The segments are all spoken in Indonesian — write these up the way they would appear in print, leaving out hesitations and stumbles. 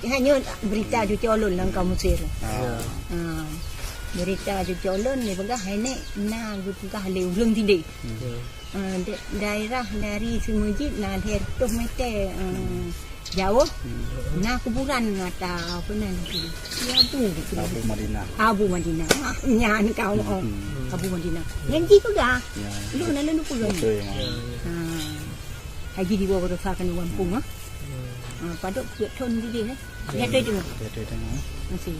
hanya berita cuci olon lang kamu sir. Berita cuci olon ni pegah ini na pegah leulung tidak. Daerah dari Semujit na her tuh mete jauh. Na kuburan atau apa nanti. Ya Abu Madinah. Nyan kau Abu Madinah. Yang itu dah. Lu nak lu pulang. Haji di bawah rosakan Lampung padok thôn cái gì hết nghe đây chưa masih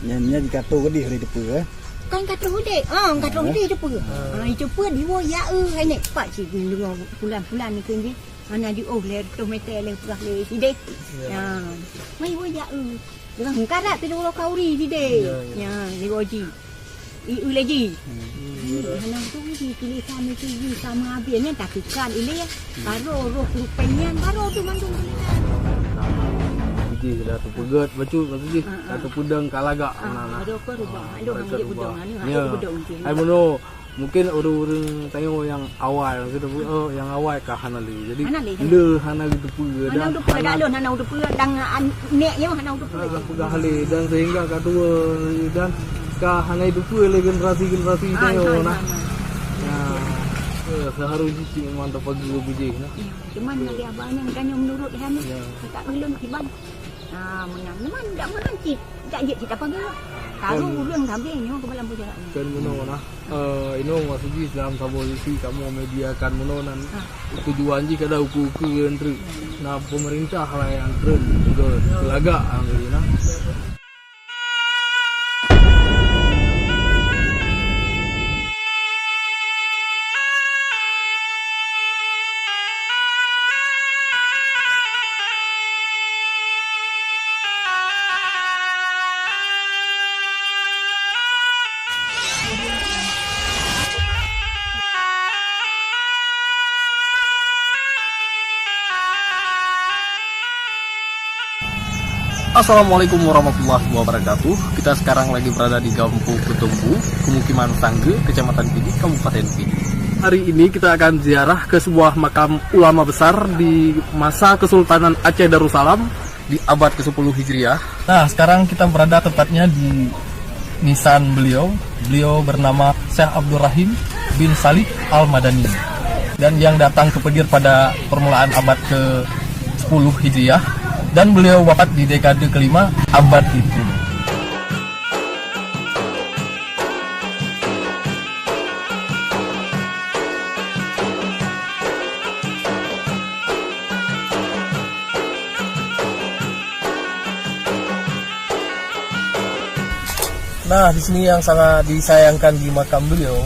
nyanyi di kartu ke di hari depan kan kartu dek kartu di depan itu pun di bawah ya hai nek pak si bulan ni kan dia ana di ler tu meter le pegah le si dek mai bawah ya dengan karat tu bawah kauri si dek ya di bawah ji lagi hanang tu di pilih sama habisnya tak ikan ini ya baru roh rupanya baru tu mandung Biji dah tu pegat bacu biji atau pudang kalaga ada apa rubah ada hang pudang ni ada pudang ai mono mungkin orang tengok yang awal kita yang awal kah hanali jadi le hana gitu pegat hana udah pegat dah hana udah pegat dang nek nya hana udah pegat hali dan sehingga kedua dan hana itu pun generasi tengok nah seharusnya sih mantap pagi biji nah cuman lagi abangnya kan yang menurut hana tak belum tiban menang memang tak merancit tak je kita panggil tahu urang sampai ni ke dalam perjalanan kan mono nah ino maksudnya dalam posisi kamu mediakan mono nan tujuan ji kada uku entry nah pemerintah lah yang tren juga telaga nah Assalamualaikum warahmatullahi wabarakatuh. Kita sekarang lagi berada di Kampung Ketumbu, Pemukiman Sangge, Kecamatan Pidi, Kabupaten Pidi. Hari ini kita akan ziarah ke sebuah makam ulama besar di masa Kesultanan Aceh Darussalam di abad ke-10 Hijriah. Nah, sekarang kita berada tepatnya di nisan beliau. Beliau bernama Syekh Abdurrahim bin Salih Al-Madani. Dan yang datang ke Pedir pada permulaan abad ke-10 Hijriah. Dan beliau wafat di dekade kelima abad itu. Nah, di sini yang sangat disayangkan di makam beliau,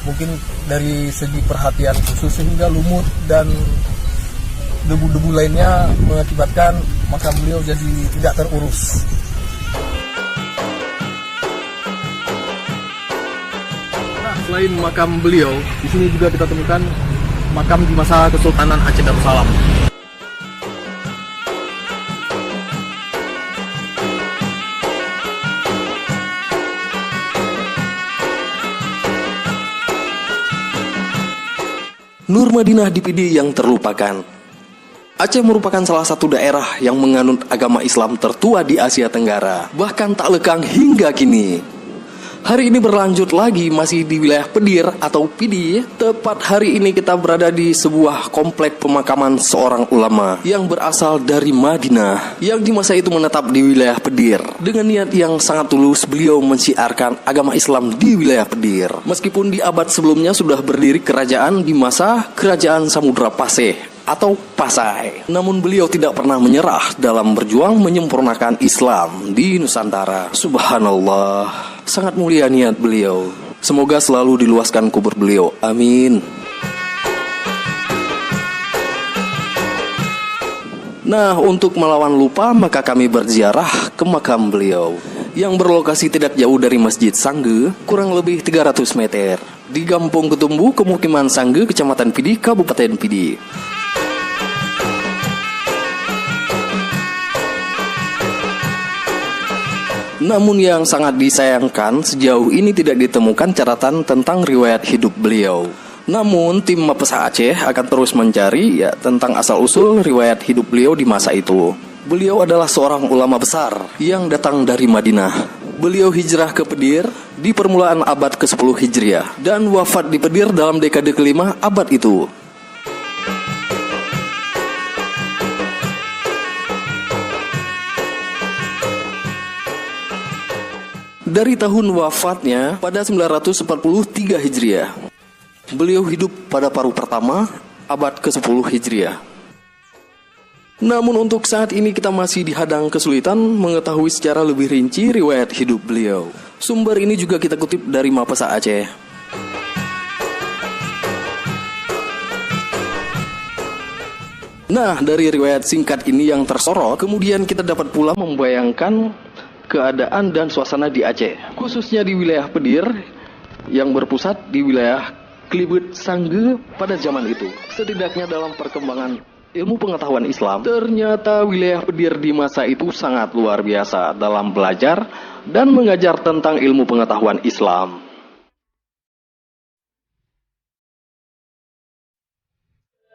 mungkin dari segi perhatian khusus sehingga lumut dan debu-debu lainnya mengakibatkan makam beliau jadi tidak terurus. Nah, selain makam beliau, di sini juga kita temukan makam di masa Kesultanan Aceh Darussalam. Nur Madinah di Pidi yang terlupakan. Aceh merupakan salah satu daerah yang menganut agama Islam tertua di Asia Tenggara, bahkan tak lekang hingga kini. Hari ini berlanjut lagi masih di wilayah Pedir atau Pidi. Tepat hari ini kita berada di sebuah komplek pemakaman seorang ulama yang berasal dari Madinah, yang di masa itu menetap di wilayah Pedir. Dengan niat yang sangat tulus, beliau mensiarkan agama Islam di wilayah Pedir. Meskipun di abad sebelumnya sudah berdiri kerajaan di masa Kerajaan Samudra Paseh atau Pasai. Namun beliau tidak pernah menyerah dalam berjuang menyempurnakan Islam di Nusantara. Subhanallah, sangat mulia niat beliau. Semoga selalu diluaskan kubur beliau. Amin. Nah, untuk melawan lupa, maka kami berziarah ke makam beliau yang berlokasi tidak jauh dari Masjid Sangge, kurang lebih 300 meter, di Kampung Ketumbu, Pemukiman Sangge, Kecamatan Pidi, Kabupaten Pidi. Namun yang sangat disayangkan, sejauh ini tidak ditemukan catatan tentang riwayat hidup beliau. Namun tim Mapesa Aceh akan terus mencari tentang asal-usul riwayat hidup beliau di masa itu. Beliau adalah seorang ulama besar yang datang dari Madinah. Beliau hijrah ke Pedir di permulaan abad ke-10 Hijriah dan wafat di Pedir dalam dekade kelima abad itu. Dari tahun wafatnya pada 943 Hijriah, beliau hidup pada paruh pertama abad ke-10 Hijriah. Namun untuk saat ini kita masih dihadang kesulitan mengetahui secara lebih rinci riwayat hidup beliau. Sumber ini juga kita kutip dari Mapesa Aceh. Nah, dari riwayat singkat ini yang tersorot, kemudian kita dapat pula membayangkan keadaan dan suasana di Aceh, khususnya di wilayah Pedir yang berpusat di wilayah Klibet Sangge pada zaman itu. Setidaknya dalam perkembangan ilmu pengetahuan Islam, ternyata wilayah Pedir di masa itu sangat luar biasa dalam belajar dan mengajar tentang ilmu pengetahuan Islam.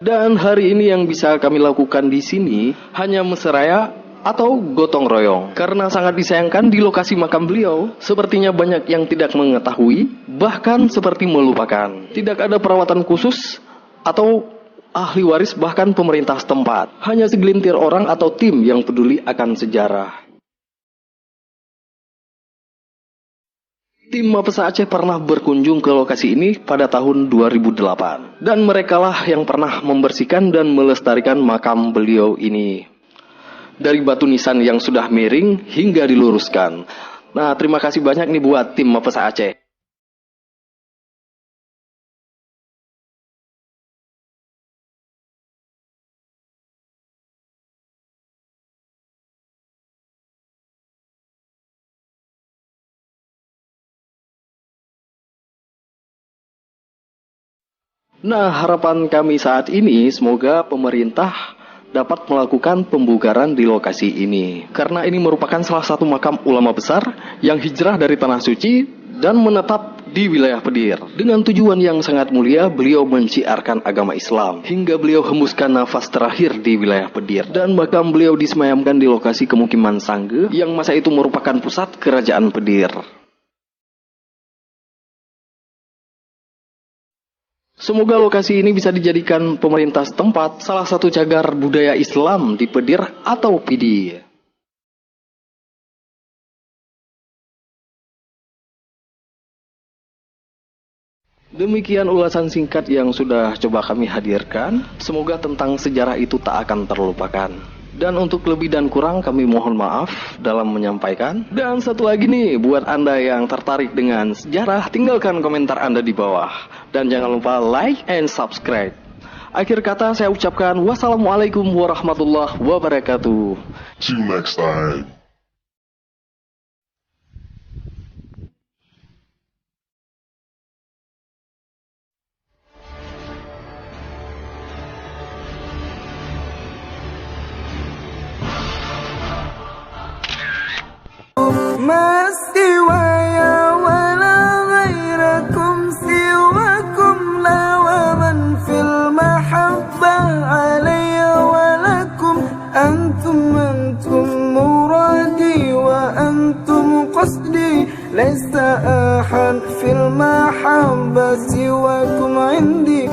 Dan hari ini yang bisa kami lakukan di sini hanya mesraya atau gotong royong, karena sangat disayangkan di lokasi makam beliau sepertinya banyak yang tidak mengetahui, bahkan seperti melupakan. Tidak ada perawatan khusus atau ahli waris, bahkan pemerintah setempat. Hanya segelintir orang atau tim yang peduli akan sejarah. Tim Mapesa Aceh pernah berkunjung ke lokasi ini pada tahun 2008, dan merekalah yang pernah membersihkan dan melestarikan makam beliau ini. Dari batu nisan yang sudah miring hingga diluruskan. Nah, terima kasih banyak nih buat tim Mapesa Aceh. Nah, harapan kami saat ini semoga pemerintah dapat melakukan pembugaran di lokasi ini, karena ini merupakan salah satu makam ulama besar yang hijrah dari Tanah Suci dan menetap di wilayah Pedir. Dengan tujuan yang sangat mulia, beliau menciarkan agama Islam hingga beliau hembuskan nafas terakhir di wilayah Pedir. Dan makam beliau disemayamkan di lokasi pemukiman Sangge yang masa itu merupakan pusat kerajaan Pedir. Semoga lokasi ini bisa dijadikan pemerintah setempat salah satu cagar budaya Islam di Pedir atau Pidi. Demikian ulasan singkat yang sudah coba kami hadirkan. Semoga tentang sejarah itu tak akan terlupakan. Dan untuk lebih dan kurang kami mohon maaf dalam menyampaikan. Dan satu lagi nih, buat Anda yang tertarik dengan sejarah, tinggalkan komentar Anda di bawah. Dan jangan lupa like and subscribe. Akhir kata saya ucapkan wassalamualaikum warahmatullahi wabarakatuh. See you next time. ما سوايا ولا غيركم سواكم لا ومن في المحبة علي ولكم أنتم مرادي وأنتم قصدي ليس أحد في المحبة سواكم عندي.